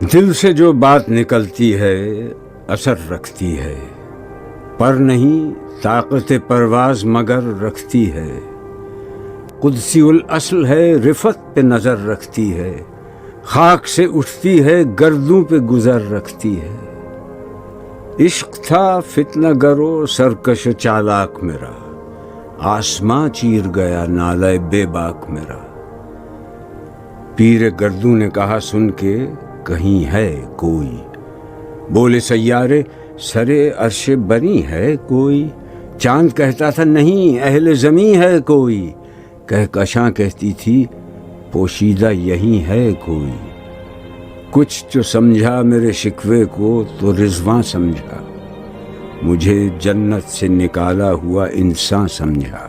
دل سے جو بات نکلتی ہے اثر رکھتی ہے، پر نہیں طاقت پرواز مگر رکھتی ہے۔ قدسی الاصل ہے، رفت پہ نظر رکھتی ہے، خاک سے اٹھتی ہے، گردوں پہ گزر رکھتی ہے۔ عشق تھا فتنہ گرو سرکش چالاک میرا، آسماں چیر گیا نالہ بے باک میرا۔ پیر گردوں نے کہا سن کے کہیں ہے کوئی، بولے سیارے سرے عرش بنی ہے کوئی۔ چاند کہتا تھا نہیں اہل زمیں ہے کوئی، کہکشاں کہتی تھی پوشیدہ یہیں ہے کوئی۔ کچھ جو سمجھا میرے شکوے کو تو رضواں سمجھا، مجھے جنت سے نکالا ہوا انسان سمجھا۔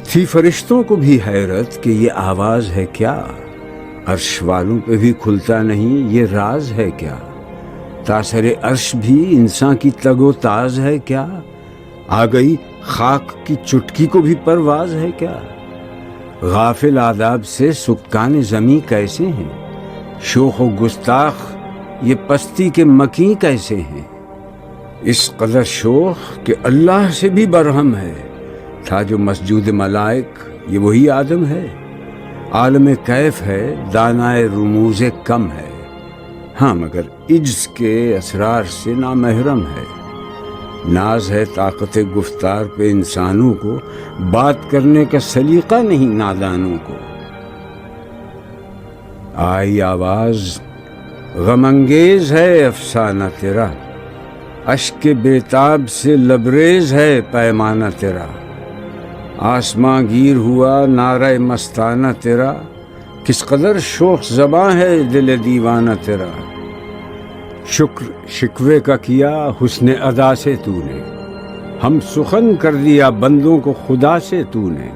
تھی فرشتوں کو بھی حیرت کہ یہ آواز ہے کیا، عرش والوں پہ بھی کھلتا نہیں یہ راز ہے کیا۔ تاثر عرش بھی انسان کی تگ و تاز ہے کیا، آ گئی خاک کی چٹکی کو بھی پرواز ہے کیا۔ غافل آداب سے سکان زمیں کیسے ہیں، شوخ و گستاخ یہ پستی کے مکیں کیسے ہیں۔ اس قدر شوخ کہ اللہ سے بھی برہم ہے، تھا جو مسجود ملائک یہ وہی آدم ہے۔ عالم کیف ہے دانائے رموز کم ہے، ہاں مگر عجز کے اسرار سے نامحرم ہے۔ ناز ہے طاقت گفتار پہ انسانوں کو، بات کرنے کا سلیقہ نہیں نادانوں کو۔ آئی آواز غم انگیز ہے افسانہ تیرا، اشک بیتاب سے لبریز ہے پیمانہ تیرا۔ آسماں گیر ہوا نعرہ مستانہ تیرا، کس قدر شوخ زباں ہے دل دیوانہ تیرا۔ شکر شکوے کا کیا حسن ادا سے تو نے، ہم سخن کر دیا بندوں کو خدا سے تو نے۔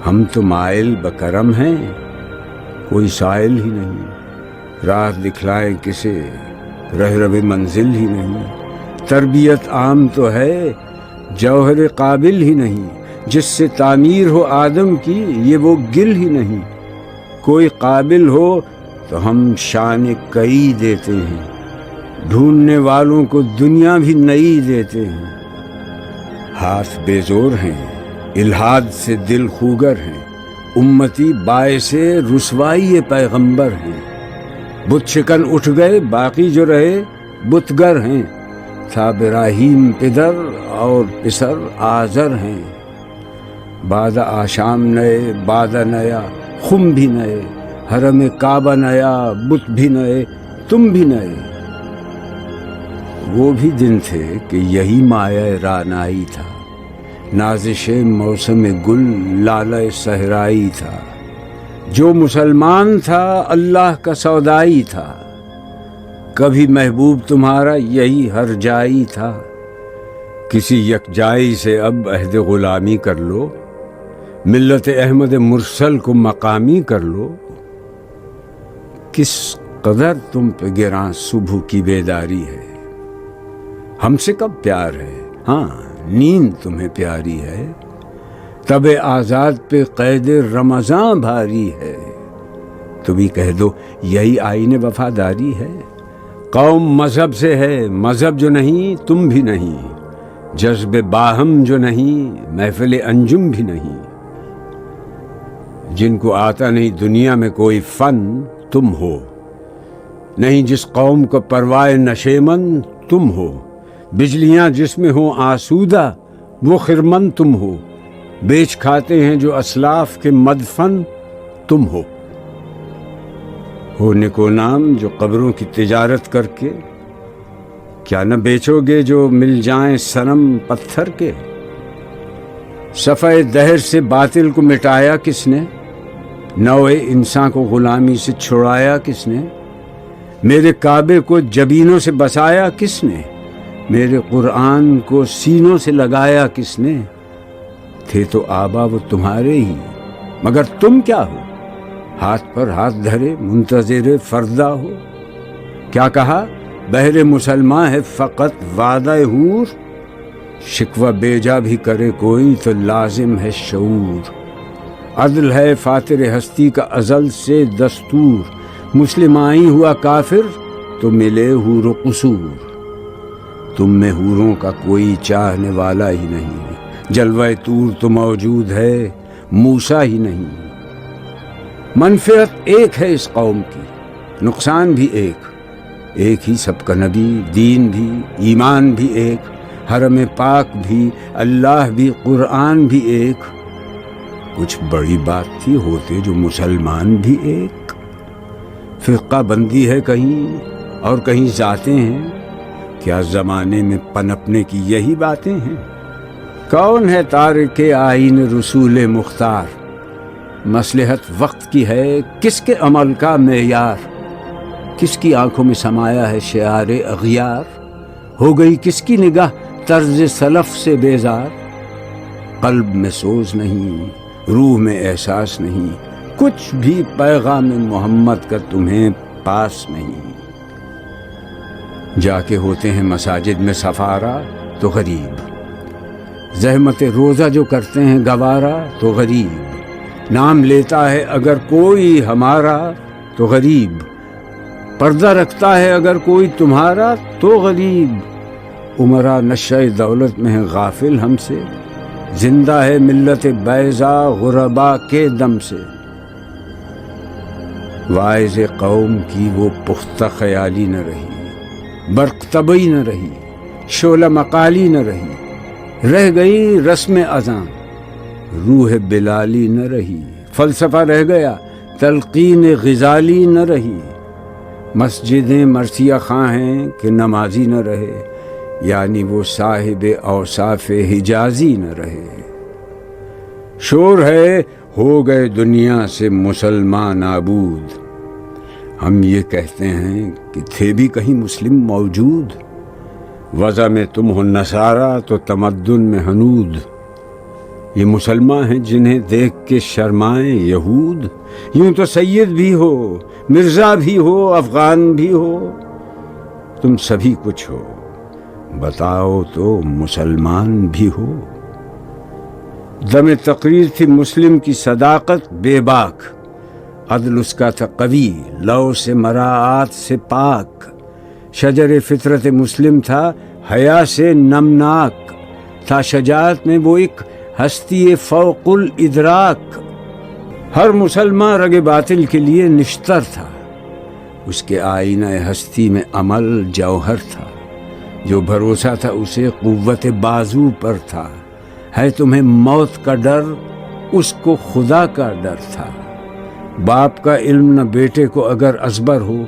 ہم تو مائل بکرم ہیں کوئی سائل ہی نہیں، راہ دکھلائیں کسے رہرو منزل ہی نہیں۔ تربیت عام تو ہے جوہر قابل ہی نہیں، جس سے تعمیر ہو آدم کی یہ وہ گل ہی نہیں۔ کوئی قابل ہو تو ہم شان کئی دیتے ہیں، ڈھونڈنے والوں کو دنیا بھی نئی دیتے ہیں۔ ہاتھ بے زور ہیں الہاد سے دل خوگر ہیں، امتی باعث رسوائی پیغمبر ہیں۔ بت شکن اٹھ گئے باقی جو رہے بتگر ہیں، تھا ابراہیم پدر اور پسر آزر ہیں۔ بعد آشام نئے بعد نیا خم بھی نئے، حرم کعبہ نیا بت بھی نئے تم بھی نئے۔ وہ بھی دن تھے کہ یہی مایہ رعنائی تھا، نازش موسم گل لالہ صحرائی تھا۔ جو مسلمان تھا اللہ کا سودائی تھا، کبھی محبوب تمہارا یہی ہر جائی تھا۔ کسی یکجائی سے اب عہد غلامی کر لو، ملت احمد مرسل کو مقامی کر لو۔ کس قدر تم پہ گراں صبح کی بیداری ہے، ہم سے کب پیار ہے، ہاں نیند تمہیں پیاری ہے۔ تب آزاد پہ قید رمضاں بھاری ہے، تو بھی کہہ دو یہی آئین وفاداری ہے۔ قوم مذہب سے ہے مذہب جو نہیں تم بھی نہیں، جذب باہم جو نہیں محفل انجم بھی نہیں۔ جن کو آتا نہیں دنیا میں کوئی فن تم ہو، نہیں جس قوم کو پروائے نشیمن تم ہو۔ بجلیاں جس میں ہوں آسودہ وہ خرمن تم ہو، بیچ کھاتے ہیں جو اسلاف کے مدفن تم ہو۔ نکو نام جو قبروں کی تجارت کر کے، کیا نہ بیچو گے جو مل جائیں صنم پتھر کے۔ صفحہ دہر سے باطل کو مٹایا کس نے، نوع انسان کو غلامی سے چھڑایا کس نے۔ میرے کعبے کو جبینوں سے بسایا کس نے، میرے قرآن کو سینوں سے لگایا کس نے۔ تھے تو آبا وہ تمہارے ہی، مگر تم کیا ہو، ہاتھ پر ہاتھ دھرے منتظر فردا ہو۔ کیا کہا بہر مسلمان ہے فقط وعدہ حور، شکوہ بیجا بھی کرے کوئی تو لازم ہے شعور۔ عدل ہے فاتر ہستی کا ازل سے دستور، مسلمائی ہوا کافر تو ملے حور و قصور، تم میں حوروں کا کوئی چاہنے والا ہی نہیں، جلوہ طور تو موجود ہے موسیٰ ہی نہیں۔ منفعت ایک ہے اس قوم کی، نقصان بھی ایک ہی سب کا نبی، دین بھی، ایمان بھی ایک، حرم پاک بھی، اللہ بھی، قرآن بھی ایک۔ کچھ بڑی بات تھی ہوتے جو مسلمان بھی ایک۔ فرقہ بندی ہے کہیں اور کہیں ذاتیں ہیں، کیا زمانے میں پنپنے کی یہی باتیں ہیں؟ کون ہے تارک آئین رسول مختار؟ مصلحت وقت کی ہے کس کے عمل کا معیار؟ کس کی آنکھوں میں سمایا ہے شعار اغیار؟ ہو گئی کس کی نگاہ طرز سلف سے بیزار؟ قلب میں سوز نہیں، روح میں احساس نہیں، کچھ بھی پیغام محمد کا تمہیں پاس نہیں۔ جا کے ہوتے ہیں مساجد میں سفارا تو غریب، زحمت روزہ جو کرتے ہیں گوارا تو غریب، نام لیتا ہے اگر کوئی ہمارا تو غریب، پردہ رکھتا ہے اگر کوئی تمہارا تو غریب۔ عمرہ نشہ دولت میں ہے غافل ہم سے، زندہ ہے ملت بیضا غربا کے دم سے۔ واعظ قوم کی وہ پختہ خیالی نہ رہی، برق طبعی نہ رہی، شعلہ مقالی نہ رہی، رہ گئی رسم اذاں، روح بلالی نہ رہی، فلسفہ رہ گیا، تلقین غزالی نہ رہی۔ مسجدیں مرثیہ خواں ہیں کہ نمازی نہ رہے، یعنی وہ صاحب اوصاف حجازی نہ رہے۔ شور ہے ہو گئے دنیا سے مسلمان نابود، ہم یہ کہتے ہیں کہ تھے بھی کہیں مسلم موجود، وضع میں تم ہو نصارہ تو تمدن میں ہنود۔ یہ مسلمان ہیں جنہیں دیکھ کے شرمائیں یہود، یوں تو سید بھی ہو، مرزا بھی ہو، افغان بھی ہو، تم سبھی کچھ ہو، بتاؤ تو مسلمان بھی ہو۔ دم تقریر تھی مسلم کی صداقت بے باک، عدل اس کا تھا قوی، لو سے مراعات سے پاک، شجر فطرت مسلم تھا حیا سے نمناک، تھا شجاعت میں وہ ایک ہستی فوق الادراک۔ ہر مسلمان رگ باطل کے لیے نشتر تھا، اس کے آئینہ ہستی میں عمل جوہر تھا، جو بھروسہ تھا اسے قوت بازو پر تھا۔ ہے تمہیں موت کا ڈر، اس کو خدا کا ڈر تھا۔ باپ کا علم نہ بیٹے کو اگر ازبر ہو،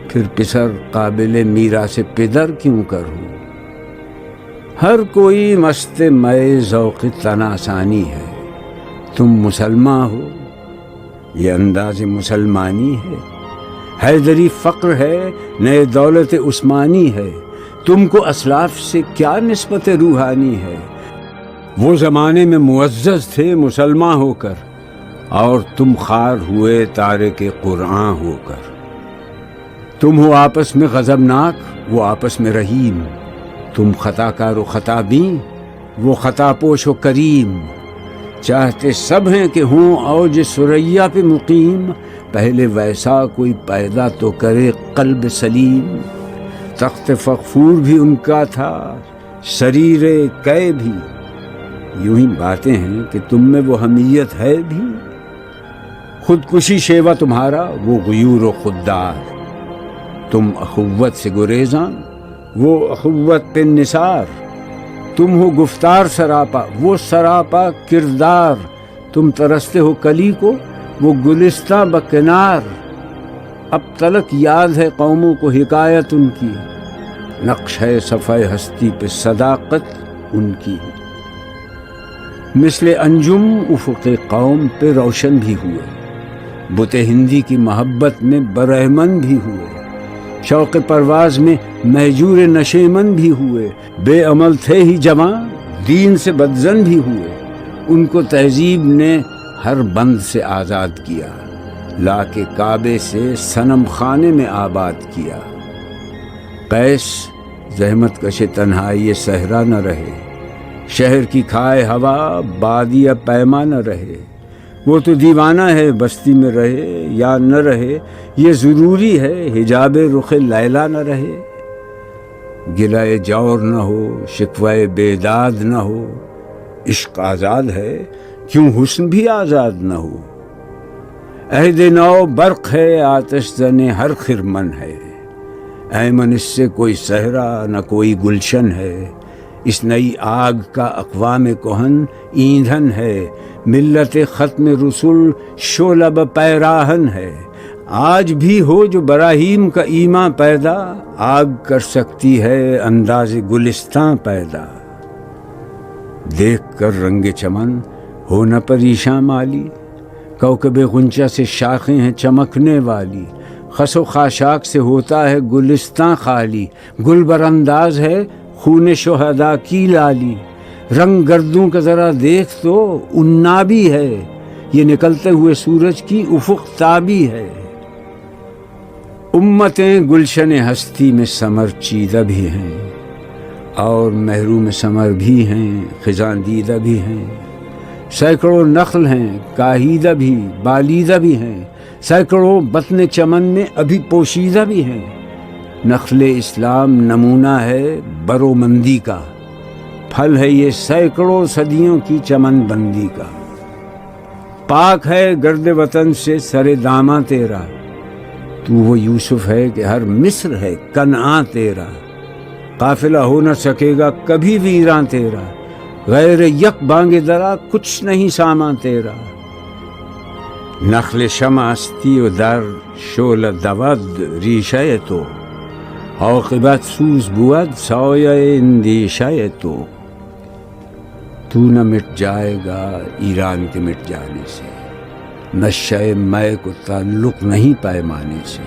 پھر پسر قابل میراث پدر کیوں کر ہو۔ ہر کوئی مست مئے ذوق تناسانی ہے، تم مسلمان ہو، یہ انداز مسلمانی ہے۔ حیدری فقر ہے، نئے دولت عثمانی ہے، تم کو اسلاف سے کیا نسبت روحانی ہے۔ وہ زمانے میں معزز تھے مسلمان ہو کر، اور تم خار ہوئے تارک قرآن ہو کر۔ تم ہو آپس میں غضبناک، وہ آپس میں رحیم، تم خطا کار و خطا بین، وہ خطا پوش و کریم۔ چاہتے سب ہیں کہ ہوں اوج ثریا پہ مقیم، پہلے ویسا کوئی پیدا تو کرے قلب سلیم۔ تخت فغفور بھی ان کا تھا، سریر قے بھی، یوں ہی باتیں ہیں کہ تم میں وہ حمیت ہے بھی۔ خودکشی شیوا تمہارا، وہ غیور و خوددار، تم اخوت سے گریزاں، وہ اخوت پہ نثار۔ تم ہو گفتار سراپا، وہ سراپا کردار، تم ترستے ہو کلی کو، وہ گلستہ بکنار۔ اب تلک یاد ہے قوموں کو حکایت ان کی، نقش ہے صفحہ ہستی پہ صداقت ان کی۔ مثل انجم افق قوم پہ روشن بھی ہوئے، بت ہندی کی محبت میں برہمن بھی ہوئے، شوق پرواز میں مہجور نشیمن بھی ہوئے، بے عمل تھے ہی جوان، دین سے بدزن بھی ہوئے۔ ان کو تہذیب نے ہر بند سے آزاد کیا، لا کے کعبے سے صنم خانے میں آباد کیا۔ قیس زحمت کش تنہائی صحرا نہ رہے، شہر کی کھائے ہوا بادیہ پیما نہ رہے۔ وہ تو دیوانہ ہے بستی میں رہے یا نہ رہے، یہ ضروری ہے حجاب رخ لیلا نہ رہے۔ گلائے جور نہ ہو، شکوائے بیداد نہ ہو، عشق آزاد ہے کیوں حسن بھی آزاد نہ ہو۔ عہد نو برق ہے، آتش زن ہر خرمن ہے، ایمن اس سے کوئی صحرا نہ کوئی گلشن ہے۔ اس نئی آگ کا اقوام کہن ایندھن ہے، ملت ختم رسول شعلہ پیراہن ہے۔ آج بھی ہو جو براہیم کا ایمان پیدا، آگ کر سکتی ہے انداز گلستان پیدا۔ دیکھ کر رنگ چمن ہو نہ پریشاں مالی، کوکب غنچہ سے شاخیں ہیں چمکنے والی۔ خس و خاشاک سے ہوتا ہے گلستان خالی، گل برانداز ہے خون شہداء کی لالی۔ رنگ گردوں کا ذرا دیکھ تو عنابی ہے، یہ نکلتے ہوئے سورج کی افق تابی ہے۔ امتیں گلشن ہستی میں ثمر چیدہ بھی ہیں، اور محروم ثمر بھی ہیں خزاں دیدہ بھی ہیں۔ سینکڑوں نخل ہیں کاہیدہ بھی بالیدہ بھی ہیں، سینکڑوں بطن چمن میں ابھی پوشیدہ بھی ہیں۔ نخل اسلام نمونہ ہے برومندی کا، پھل ہے یہ سینکڑوں صدیوں کی چمن بندی کا۔ پاک ہے گرد وطن سے سر داماں تیرا، تو وہ یوسف ہے کہ ہر مصر ہے کنعاں تیرا۔ قافلہ ہو نہ سکے گا کبھی ویراں تیرا، غیر یک بانگ درا کچھ نہیں سامان تیرا۔ نخل شمع استی و در شعلہ دود ریشہ تو، عاقبت سوز بود سایہ اندیشہ تو۔ تو نہ مٹ جائے گا ایران کے مٹ جانے سے، نشہ مے کو تعلق نہیں پیمانے سے۔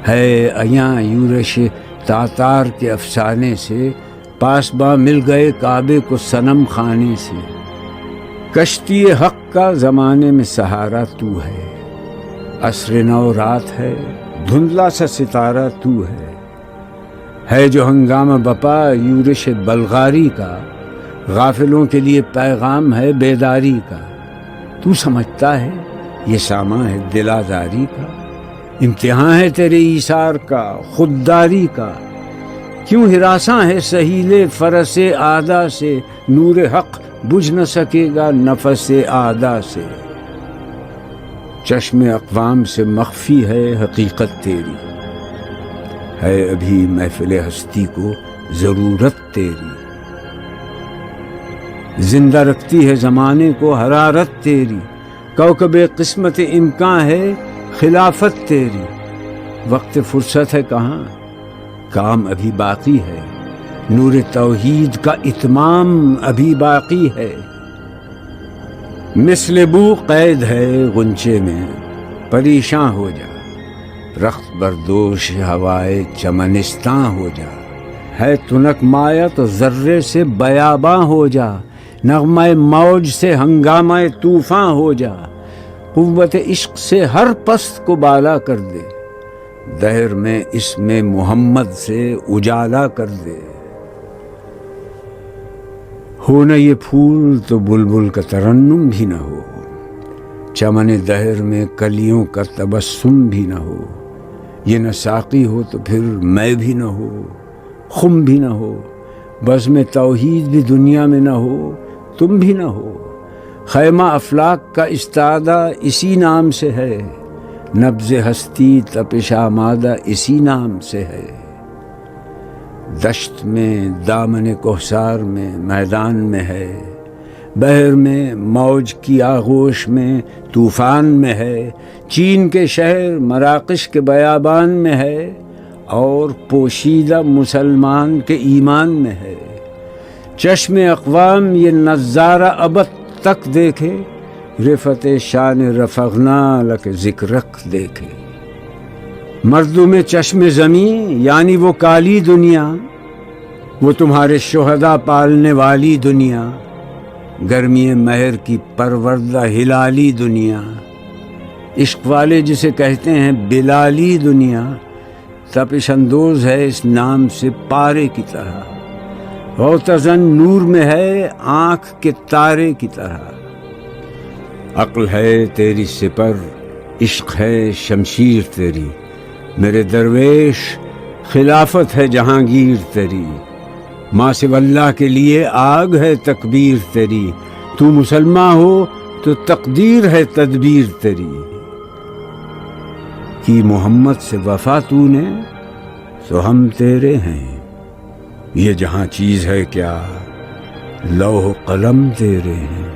ہے ایاں یورش تاتار کے افسانے سے، پاسباں مل گئے کعبے کو صنم خانے سے۔ کشتی حق کا زمانے میں سہارا تو ہے، عصر نو رات ہے دھندلا سا ستارہ تو ہے جو ہنگامہ بپا یورش بلغاری کا، غافلوں کے لیے پیغام ہے بیداری کا۔ تو سمجھتا ہے یہ سامان ہے دل آزاری کا، امتحان ہے تیرے ایثار کا خودداری کا۔ کیوں ہراساں ہے سہیل فرس آدا سے، نور حق بجھ نہ سکے گا نفس آدا سے۔ چشم اقوام سے مخفی ہے حقیقت تیری، ہے ابھی محفل ہستی کو ضرورت تیری۔ زندہ رکھتی ہے زمانے کو حرارت تیری، کوکب قسمت امکان ہے خلافت تیری۔ وقت فرصت ہے کہاں، کام ابھی باقی ہے، نور توحید کا اتمام ابھی باقی ہے۔ مثل بو قید ہے غنچے میں پریشاں ہو جا، رخت بردوش ہوائے چمنستاں ہو جا۔ ہے تنک مایا تو ذرے سے بیاباں ہو جا، نغمہ موج سے ہنگامہ طوفاں ہو جا۔ قوت عشق سے ہر پست کو بالا کر دے، دہر میں اسم محمد سے اجالا کر دے۔ ہو نہ یہ پھول تو بلبل کا ترنم بھی نہ ہو، چمن دہر میں کلیوں کا تبسم بھی نہ ہو۔ یہ نہ ساقی ہو تو پھر میں بھی نہ ہو، خم بھی نہ ہو، بزم توحید بھی دنیا میں نہ ہو، تم بھی نہ ہو۔ خیمہ افلاک کا استادہ اسی نام سے ہے، نبض ہستی تپش آمادہ اسی نام سے ہے۔ دشت میں دامن کوثر میں میدان میں ہے، بحر میں موج کی آغوش میں طوفان میں ہے۔ چین کے شہر مراکش کے بیابان میں ہے، اور پوشیدہ مسلمان کے ایمان میں ہے۔ چشم اقوام یہ نظارہ ابد تک دیکھے، رفت شان رفعنا لک ذکرک دیکھے۔ مردم چشم زمین یعنی وہ کالی دنیا، وہ تمہارے شہداء پالنے والی دنیا، گرمی مہر کی پروردہ ہلالی دنیا۔ عشق والے جسے کہتے ہیں بلالی دنیا، تپش اندوز ہے اس نام سے پارے کی طرح، غوطہ زن نور میں ہے آنکھ کے تارے کی طرح۔ عقل ہے تیری سپر، عشق ہے شمشیر تیری، میرے درویش خلافت ہے جہانگیر تیری، ماں سو اللہ کے لیے آگ ہے تکبیر تیری، تو مسلمان ہو تو تقدیر ہے تدبیر تیری، کی محمد سے وفا تو نے سو ہم تیرے ہیں، یہ جہاں چیز ہے کیا لوح قلم تیرے ہیں۔